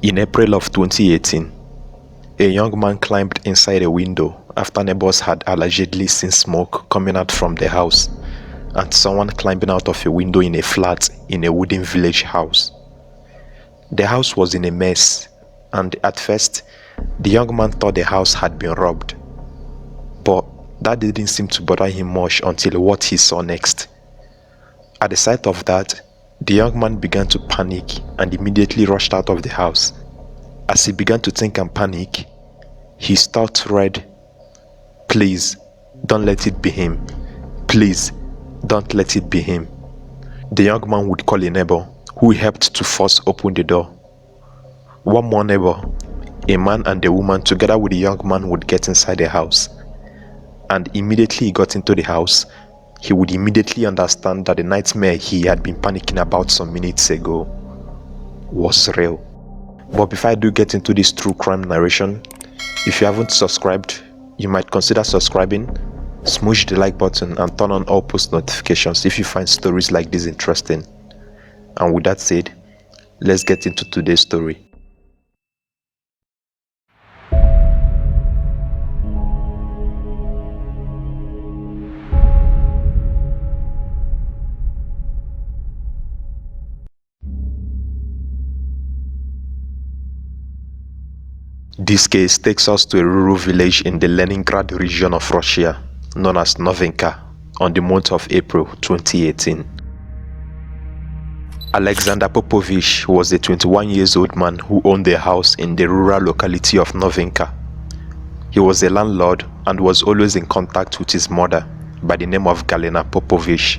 In April of 2018, a young man climbed inside a window after neighbors had allegedly seen smoke coming out from the house and someone climbing out of a window in a flat in a wooden village house. The house was in a mess, and at first, the young man thought the house had been robbed. But that didn't seem to bother him much until what he saw next. At the sight of that, the young man began to panic and immediately rushed out of the house. As he began to think and panic, his thoughts read, "Please, don't let it be him. Please, don't let it be him." The young man would call a neighbor who helped to force open the door. One more neighbor, a man and a woman together with the young man, would get inside the house. And immediately he got into the house, he would immediately understand that the nightmare he had been panicking about some minutes ago was real. But before I do get into this true crime narration, if you haven't subscribed, you might consider subscribing, smush the like button and turn on all post notifications if you find stories like this interesting. And with that said, let's get into today's story. This case takes us to a rural village in the Leningrad region of Russia, known as Novinka, on the month of April 2018. Alexander Popovich was a 21-year-old man who owned a house in the rural locality of Novinka. He was a landlord and was always in contact with his mother by the name of Galina Popovich.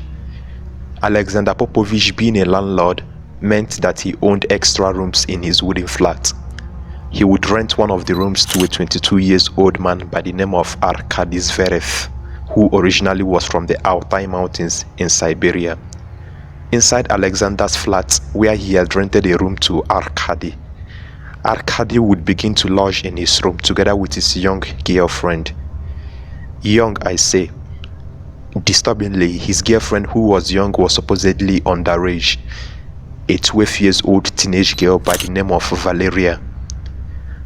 Alexander Popovich being a landlord meant that he owned extra rooms in his wooden flat. He would rent one of the rooms to a 22-year-old man by the name of Arkady Zverev, who originally was from the Altai mountains in Siberia. Inside Alexander's flat, where he had rented a room to Arkady, Arkady would begin to lodge in his room together with his young girlfriend. Young, I say. Disturbingly, his girlfriend, who was young, was supposedly underage, a 12-year-old teenage girl by the name of Valeria.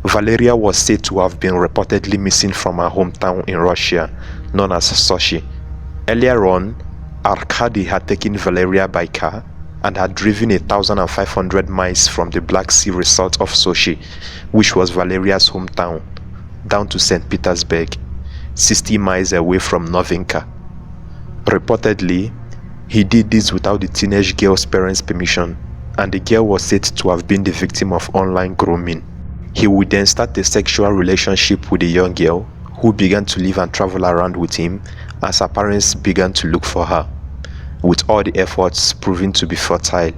Valeria was said to have been reportedly missing from her hometown in Russia, known as Sochi. Earlier on, Arkady had taken Valeria by car and had driven 1,500 miles from the Black Sea resort of Sochi, which was Valeria's hometown, down to St. Petersburg, 60 miles away from Novinka. Reportedly, he did this without the teenage girl's parents' permission, and the girl was said to have been the victim of online grooming. He would then start a sexual relationship with the young girl, who began to live and travel around with him as her parents began to look for her, with all the efforts proving to be futile.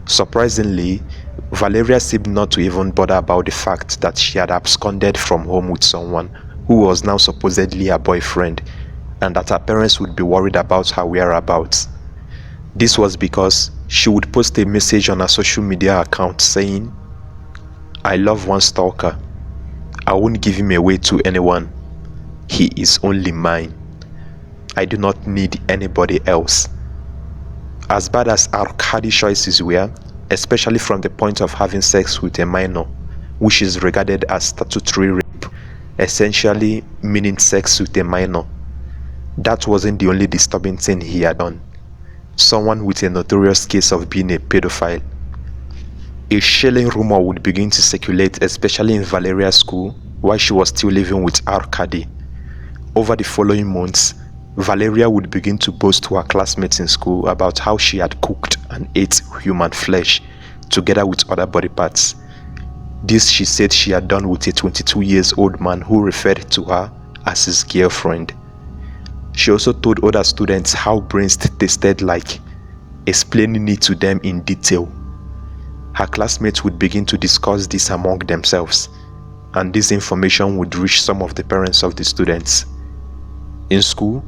Surprisingly, Valeria seemed not to even bother about the fact that she had absconded from home with someone who was now supposedly her boyfriend, and that her parents would be worried about her whereabouts. This was because she would post a message on her social media account saying, "I love one stalker. I won't give him away to anyone. He is only mine. I do not need anybody else." As bad as Arkady's choices were, especially from the point of having sex with a minor, which is regarded as statutory rape, essentially meaning sex with a minor, that wasn't the only disturbing thing he had done. Someone with a notorious case of being a pedophile. A chilling rumor would begin to circulate, especially in Valeria's school, while she was still living with Arkady. Over the following months, Valeria would begin to boast to her classmates in school about how she had cooked and ate human flesh, together with other body parts. This she said she had done with a 22-year-old man who referred to her as his girlfriend. She also told other students how brains tasted like, explaining it to them in detail. Her classmates would begin to discuss this among themselves, and this information would reach some of the parents of the students. In school,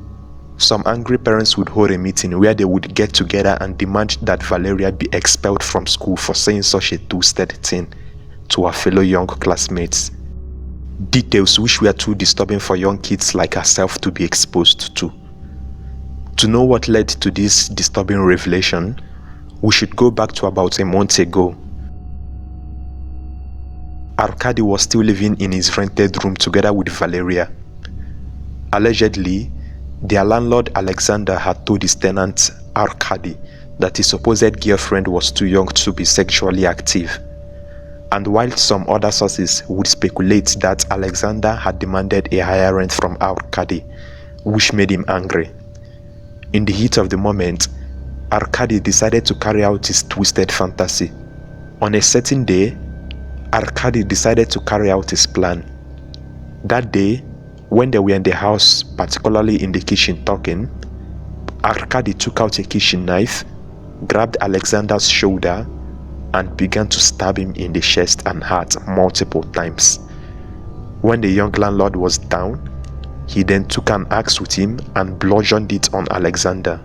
some angry parents would hold a meeting where they would get together and demand that Valeria be expelled from school for saying such a twisted thing to her fellow young classmates. Details which were too disturbing for young kids like herself to be exposed to. To know what led to this disturbing revelation, we should go back to about a month ago. Arkady was still living in his rented room together with Valeria. Allegedly, their landlord Alexander had told his tenant Arkady that his supposed girlfriend was too young to be sexually active. And while some other sources would speculate that Alexander had demanded a higher rent from Arkady, which made him angry. In the heat of the moment, Arkady decided to carry out his twisted fantasy. On a certain day, Arkady decided to carry out his plan. That day, when they were in the house, particularly in the kitchen talking, Arkady took out a kitchen knife, grabbed Alexander's shoulder, and began to stab him in the chest and heart multiple times. When the young landlord was down, he then took an axe with him and bludgeoned it on Alexander.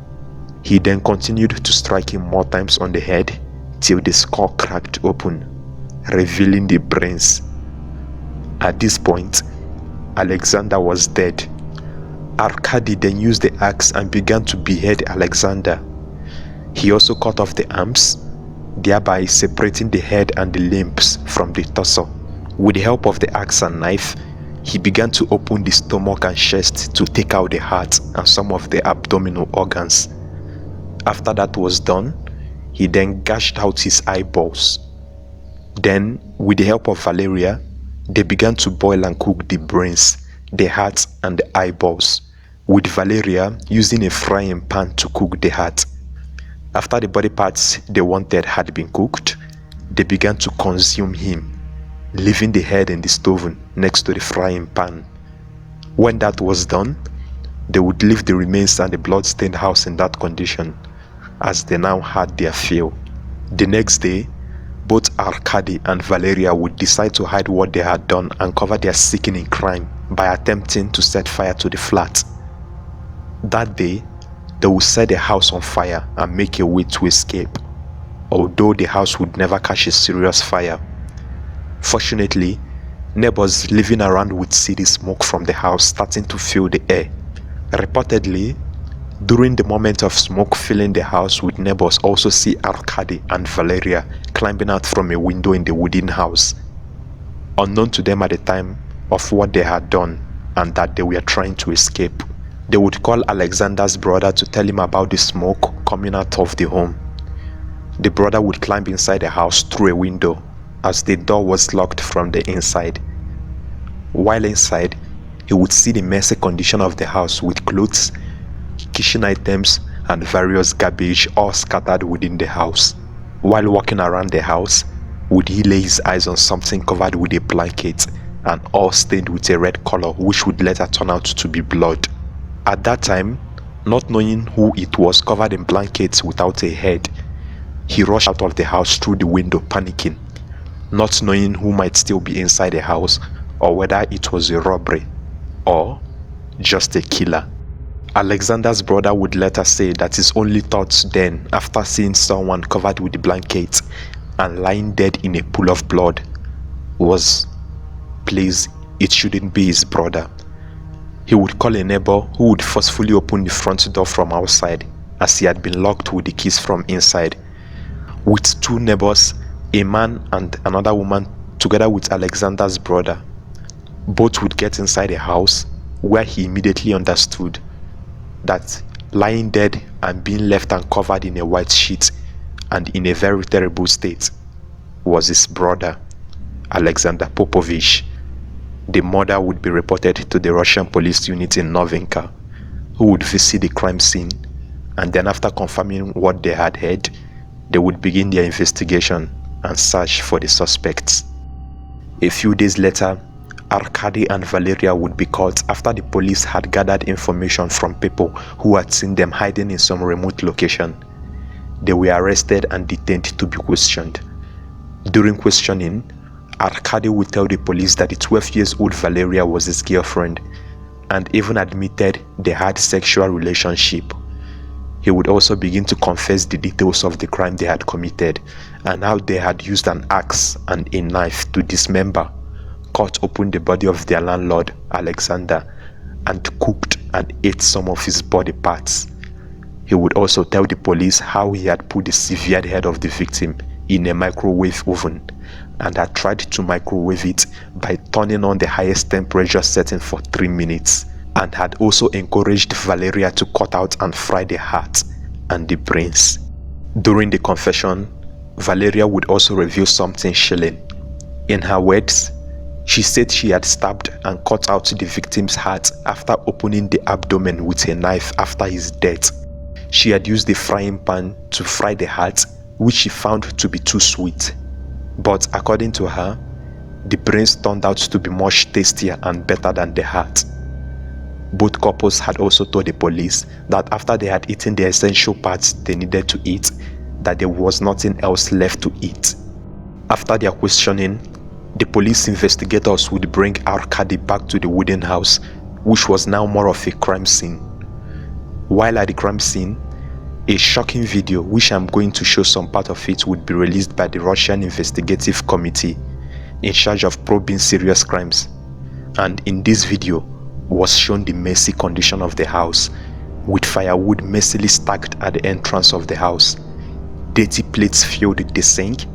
He then continued to strike him more times on the head till the skull cracked open, revealing the brains. At this point, Alexander was dead. Arkady then used the axe and began to behead Alexander. He also cut off the arms, thereby separating the head and the limbs from the torso. With the help of the axe and knife, he began to open the stomach and chest to take out the heart and some of the abdominal organs. After that was done, he then gashed out his eyeballs. Then, with the help of Valeria, they began to boil and cook the brains, the heart and the eyeballs, with Valeria using a frying pan to cook the heart. After the body parts they wanted had been cooked, they began to consume him, leaving the head in the stove next to the frying pan. When that was done, they would leave the remains and the blood-stained house in that condition, as they now had their fill. The next day, both Arkady and Valeria would decide to hide what they had done and cover their sickening crime by attempting to set fire to the flat. That day, they would set the house on fire and make a way to escape, although the house would never catch a serious fire. Fortunately, neighbors living around would see the smoke from the house starting to fill the air. Reportedly, during the moment of smoke filling the house, would neighbors also see Arkady and Valeria climbing out from a window in the wooden house. Unknown to them at the time of what they had done and that they were trying to escape, they would call Alexander's brother to tell him about the smoke coming out of the home. The brother would climb inside the house through a window as the door was locked from the inside. While inside, he would see the messy condition of the house with clothes, kitchen items, and various garbage all scattered within the house. While walking around the house, would he lay his eyes on something covered with a blanket and all stained with a red color, which would later turn out to be blood. At that time, not knowing who it was covered in blankets without a head, he rushed out of the house through the window panicking, not knowing who might still be inside the house or whether it was a robbery or just a killer. Alexander's brother would later say that his only thoughts then, after seeing someone covered with the blanket and lying dead in a pool of blood, was, please, it shouldn't be his brother. He would call a neighbor who would forcefully open the front door from outside, as he had been locked with the keys from inside. With two neighbors, a man and another woman, together with Alexander's brother, both would get inside the house, where he immediately understood that lying dead and being left uncovered in a white sheet and in a very terrible state was his brother, Alexander Popovich. The murder would be reported to the Russian police unit in Novinka, who would visit the crime scene, and then after confirming what they had heard, they would begin their investigation and search for the suspects. A few days later, Arkady and Valeria would be caught after the police had gathered information from people who had seen them hiding in some remote location. They were arrested and detained to be questioned. During questioning, Arkady would tell the police that the 12-year-old Valeria was his girlfriend and even admitted they had sexual relationship. He would also begin to confess the details of the crime they had committed and how they had used an axe and a knife to dismember, cut open the body of their landlord, Alexander, and cooked and ate some of his body parts. He would also tell the police how he had put the severed head of the victim in a microwave oven and had tried to microwave it by turning on the highest temperature setting for 3 minutes, and had also encouraged Valeria to cut out and fry the heart and the brains. During the confession, Valeria would also reveal something chilling. In her words, she said she had stabbed and cut out the victim's heart after opening the abdomen with a knife after his death. She had used the frying pan to fry the heart, which she found to be too sweet. But according to her, the brains turned out to be much tastier and better than the heart. Both couples had also told the police that after they had eaten the essential parts they needed to eat, that there was nothing else left to eat. After their questioning, the police investigators would bring Arkady back to the wooden house, which was now more of a crime scene. While at the crime scene, a shocking video, which I'm going to show some part of it, would be released by the Russian Investigative Committee in charge of probing serious crimes. And in this video was shown the messy condition of the house, with firewood messily stacked at the entrance of the house. Dirty plates filled the sink.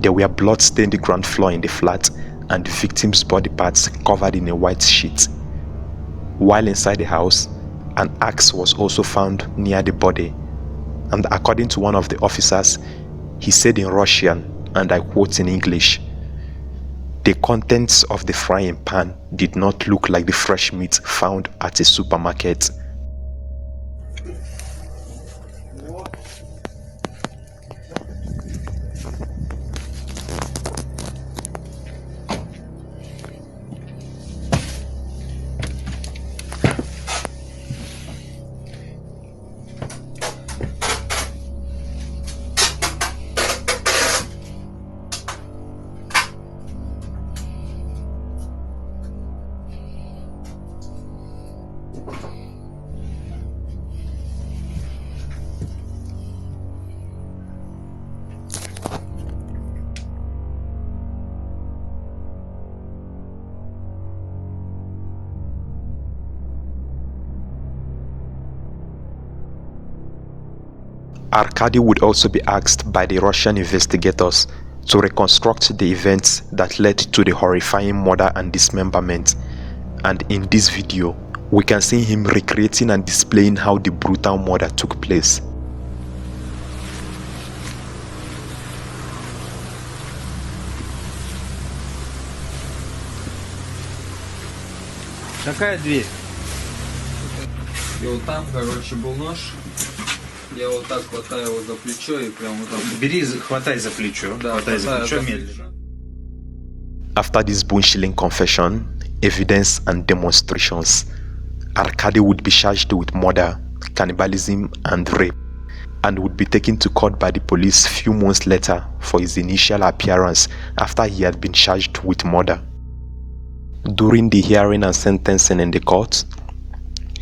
There were blood-stained ground floor in the flat, and the victim's body parts covered in a white sheet. While inside the house, an axe was also found near the body, and according to one of the officers, he said in Russian, and I quote in English, "The contents of the frying pan did not look like the fresh meat found at a supermarket." Arkady would also be asked by the Russian investigators to reconstruct the events that led to the horrifying murder and dismemberment. And in this video, we can see him recreating and displaying how the brutal murder took place. Какая дверь? И вот там, короче, был нож. Я вот так хватаю его за плечо и прям вот так. Бери, хватай за плечо. Да, хватай за плечо за медленно. After this bone-chilling confession, evidence and demonstrations, Arkady would be charged with murder, cannibalism and rape, and would be taken to court by the police few months later for his initial appearance after he had been charged with murder. During the hearing and sentencing in the court,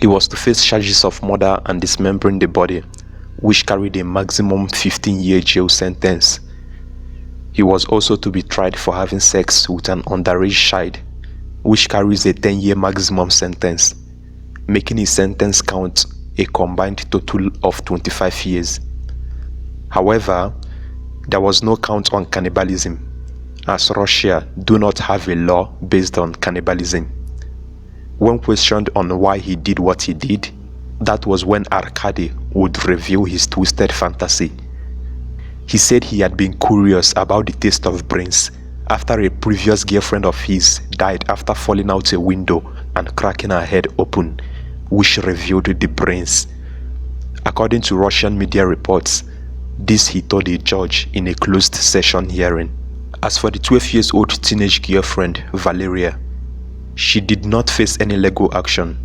he was to face charges of murder and dismembering the body, which carried a maximum 15-year jail sentence. He was also to be tried for having sex with an underage child, which carries a 10-year maximum sentence, making his sentence count a combined total of 25 years. However, there was no count on cannibalism, as Russia do not have a law based on cannibalism. When questioned on why he did what he did, that was when Arkady would reveal his twisted fantasy. He said he had been curious about the taste of brains after a previous girlfriend of his died after falling out a window and cracking her head open, which revealed the brains. According to Russian media reports, this he told a judge in a closed session hearing. As for the 12-year-old teenage girlfriend, Valeria, she did not face any legal action,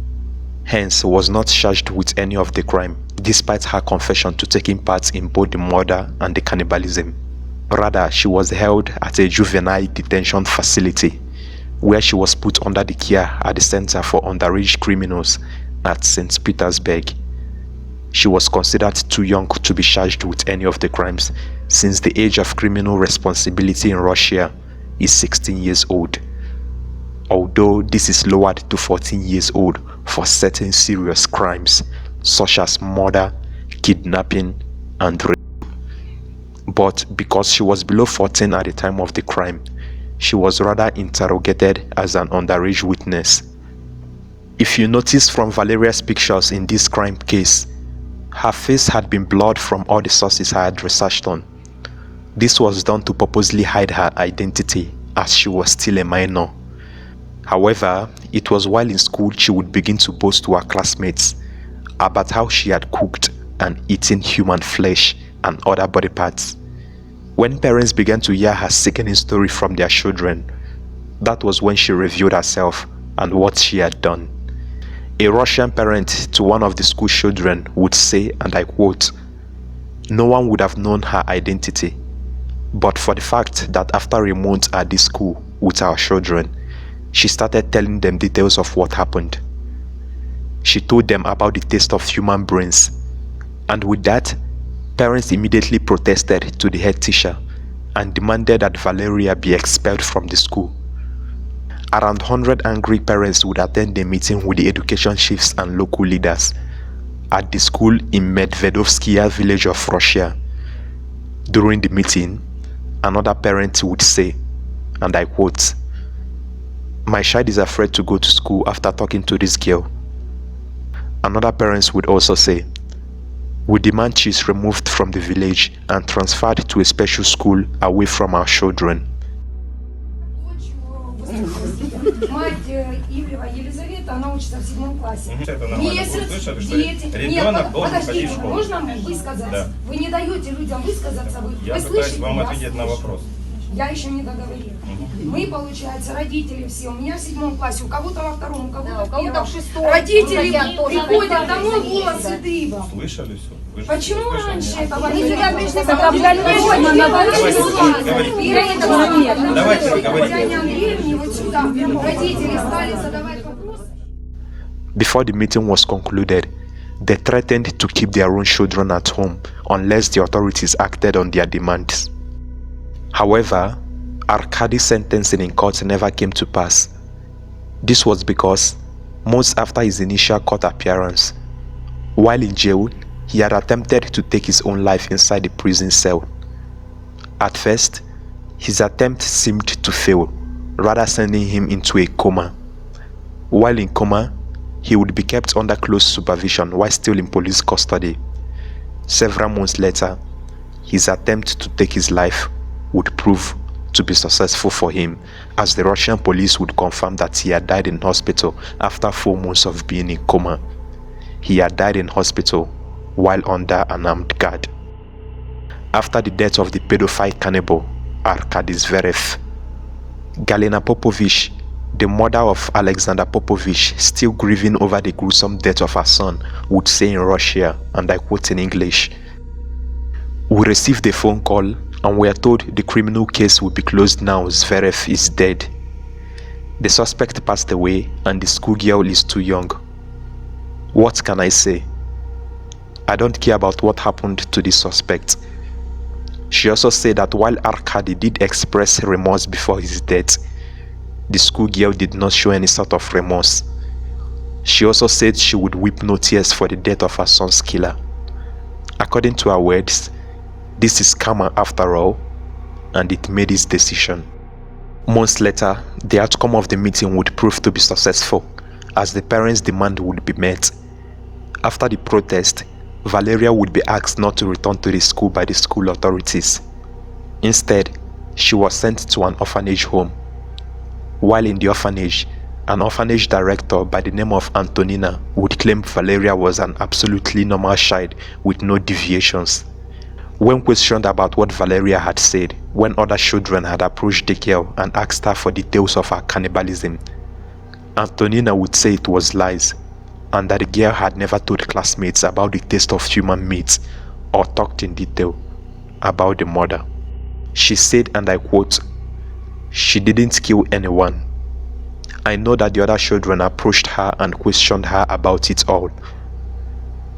hence was not charged with any of the crime, despite her confession to taking part in both the murder and the cannibalism. Rather, she was held at a juvenile detention facility, where she was put under the care at the Center for Underage Criminals at St. Petersburg. She was considered too young to be charged with any of the crimes, since the age of criminal responsibility in Russia is 16 years old, although this is lowered to 14 years old for certain serious crimes such as murder, kidnapping, and rape. but because she was below 14 at the time of the crime, she was rather interrogated as an underage witness. If you notice from Valeria's pictures in this crime case, her face had been blurred from all the sources I had researched on. This was done to purposely hide her identity as she was still a minor. However, it was while in school she would begin to boast to her classmates about how she had cooked and eaten human flesh and other body parts. When parents began to hear her sickening story from their children, that was when she revealed herself and what she had done. A Russian parent to one of the school children would say, and I quote, "No one would have known her identity, but for the fact that after a month at this school with our children, she started telling them details of what happened. She told them about the taste of human brains, and with that, parents immediately protested to the head teacher and demanded that Valeria be expelled from the school. Around 100 angry parents would attend a meeting with the education chiefs and local leaders at the school in Medvedovskaya village of Russia. During the meeting, another parent would say, and I quote, "My child is afraid to go to school after talking to this girl." Another parent would also say, "We demand she is removed from the village and transferred to a special school away from our children." Мать Ивлева Елизавета, она учится в 7 классе. Это нормально. Вы слышали, что ребенок должен ходить в школу? Можно высказаться? Да. Вы не даете людям высказаться, вы Я пытаюсь слышите? вам Я ответить на слышу. вопрос. Я еще не договорила. Мы, получается, родители все. У меня в 7 классе, у кого-то во 2, у кого-то в 1. в 6. Родители Хотят тоже приходят ходить. домой, волосы дыбом. Слышали все? Вы же Почему слышали? раньше этого Вы не тебя было? пришли Давайте поговорим. Татьяне Андреевне вот сюда родители стали задавать вопросы. Before the meeting was concluded, they threatened to keep their own children at home unless the authorities acted on their demands. However, Arkady's sentencing in court never came to pass. This was because, months after his initial court appearance, while in jail, he had attempted to take his own life inside the prison cell. At first, his attempt seemed to fail, rather sending him into a coma. While in coma, he would be kept under close supervision while still in police custody. Several months later, his attempt to take his life would prove to be successful for him, as the Russian police would confirm that he had died in hospital after 4 months of being in coma. He had died in hospital while under an armed guard. After the death of the pedophile cannibal, Arkady Zverev, Galina Popovich, the mother of Alexander Popovich, still grieving over the gruesome death of her son, would say in Russia, and I quote in English, "We received a phone call and we are told the criminal case will be closed now. Zverev is dead. The suspect passed away and the schoolgirl is too young. What can I say? I don't care about what happened to the suspect." She also said that while Arkady did express remorse before his death, the schoolgirl did not show any sort of remorse. She also said she would weep no tears for the death of her son's killer. According to her words, this is karma after all, and it made its decision. Months later, the outcome of the meeting would prove to be successful, as the parents' demand would be met. After the protest, Valeria would be asked not to return to the school by the school authorities. Instead, she was sent to an orphanage home. While in the orphanage, an orphanage director by the name of Antonina would claim Valeria was an absolutely normal child with no deviations. When questioned about what Valeria had said when other children had approached the girl and asked her for details of her cannibalism, Antonina would say it was lies, and that the girl had never told classmates about the taste of human meat or talked in detail about the murder. She said, and I quote, "She didn't kill anyone. I know that the other children approached her and questioned her about it all."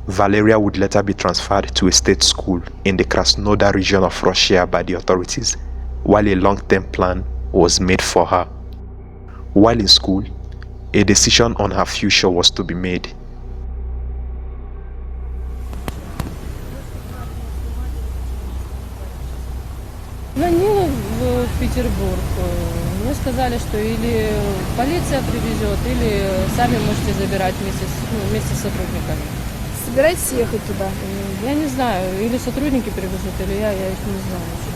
Valeria would later be transferred to a state school in the Krasnodar region of Russia by the authorities, while a long-term plan was made for her. While in school, a decision on her future was to be made. Санкт-Петербург. Мне сказали, что или полиция привезет, или сами можете забирать вместе с сотрудниками. Собираетесь ехать туда? Я не знаю, или сотрудники привезут, или я их не знаю еще.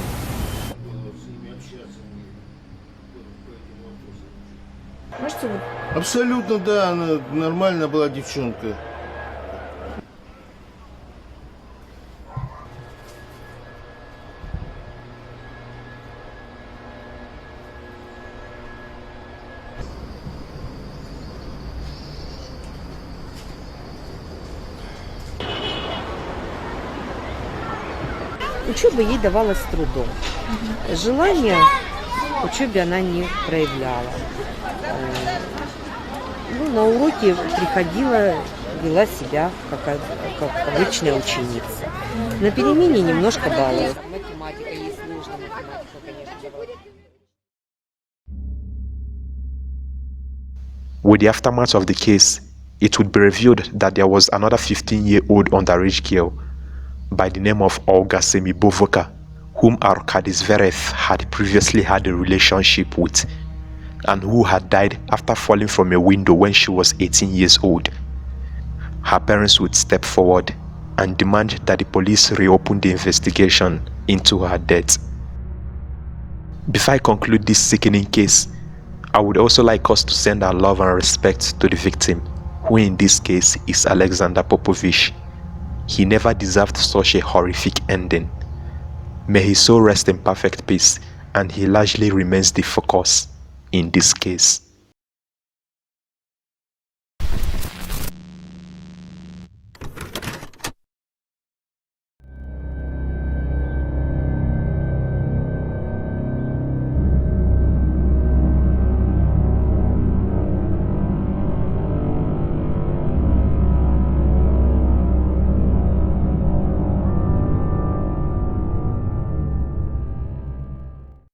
Можете вы? Абсолютно, да, она нормальная была девчонка. Учеба ей давалась с трудом. Желания к учебе она не проявляла. На уроки приходила, вела себя как обычная ученица. На перемене немножко баловалась. Математика ей сложная, математика, конечно, давалась. With the aftermath of the case, it would be revealed that there was another 15-year-old underage girl by the name of Olga Semibovoka, whom Arkady Zverev had previously had a relationship with, and who had died after falling from a window when she was 18 years old. Her parents would step forward and demand that the police reopen the investigation into her death. Before I conclude this sickening case, I would also like us to send our love and respect to the victim, who in this case is Alexander Popovich. He never deserved such a horrific ending. May his soul rest in perfect peace, and he largely remains the focus in this case.